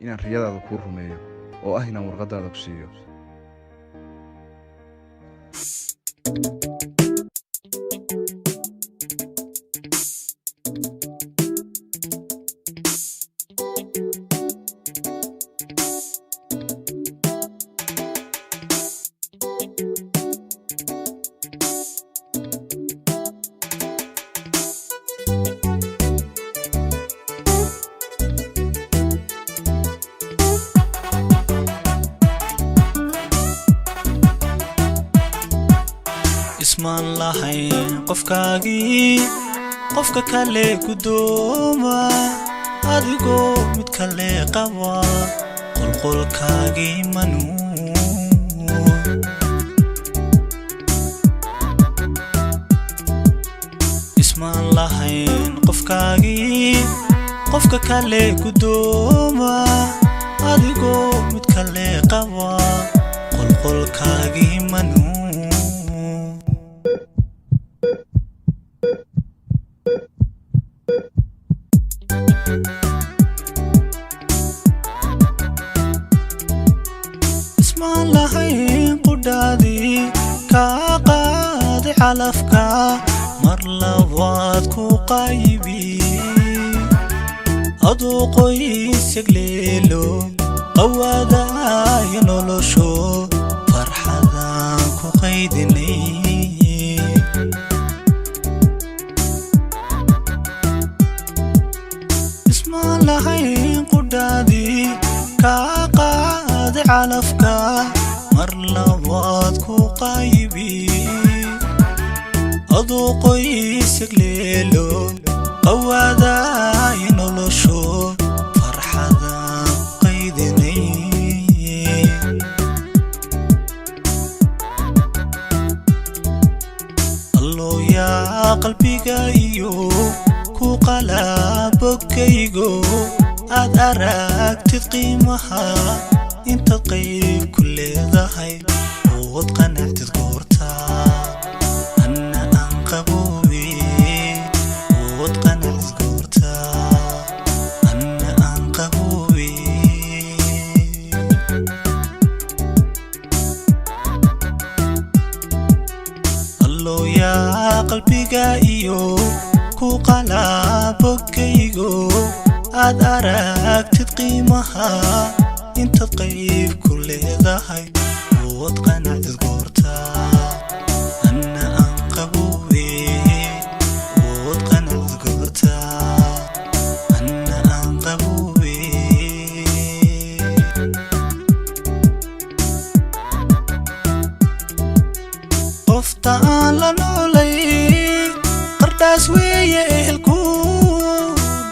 inaan riyadaada kuu rumeeyo oo ah inaan warqadaada ku siiyo. ismaan lahayn qofkaagii qofka kale gudooma adigoo mid kale qaba qolqolkaagii manuun ismaan lahayn qofkaagii qofka kale gudooma adigoo mid kale qaba qolqolkaagii manuun ismaan lahayn qudhaadii kaa qaadi calafka mar labaad ku qaybi aduu qoys yagleelo qawaadaayo nolosho farxadaan ku qaydinay ismaan lahayn qudhaadii kaa qaadi calafka mar labaad ku qaybi aduu qoys yagleelo qawaadaayo nolosho farxadaan ku qaydinay allow yaa qalbiga iyo ku qalabogaygo aad aragtid qiimaha intaad qayb ku leedahay ood qanactid goorta anna aan qaboobe ood qanactid goorta anna aan qaboobe allow yaa qalbiga iyo ku qalabogaygo aad aragtid qiimaha intaad qayb ku leedahay ood qanactid goorta anna aan qaboobe ood qanactid goorta anna aan qaboobe qofta aan la noolay qardhaas weeye ehelku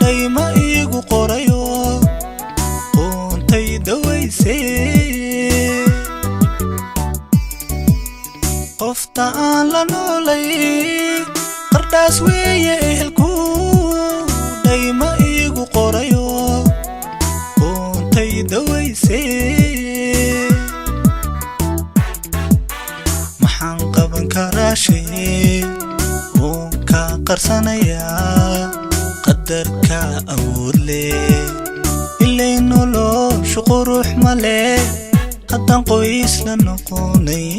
dayma iigu qorayo qoontay dawaysay qofta aan la noolay qardhaas weeye ehelku dayma iigu qorayo qoontay dawaysay maxaan qaban karaa shay oon ka qarsanayaa qadarka awood leh ilay noloshu qurux ma leh haddaan qoys la noqonay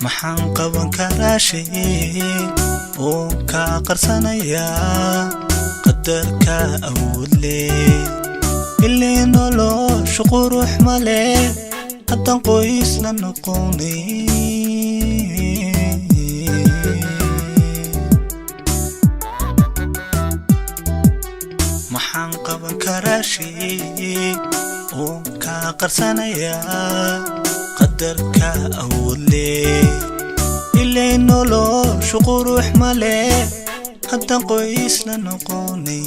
maxaan qaban karaa shay oon ka qarsanayaa qadarka awood leh ilay noloshu qurux ma leh haddaan qoys la noqonay maxaan qaban karaa shay oon ka qarsanayaa qadarka awood leh ilay noloshu qurux ma leh haddaan qoys la noqonay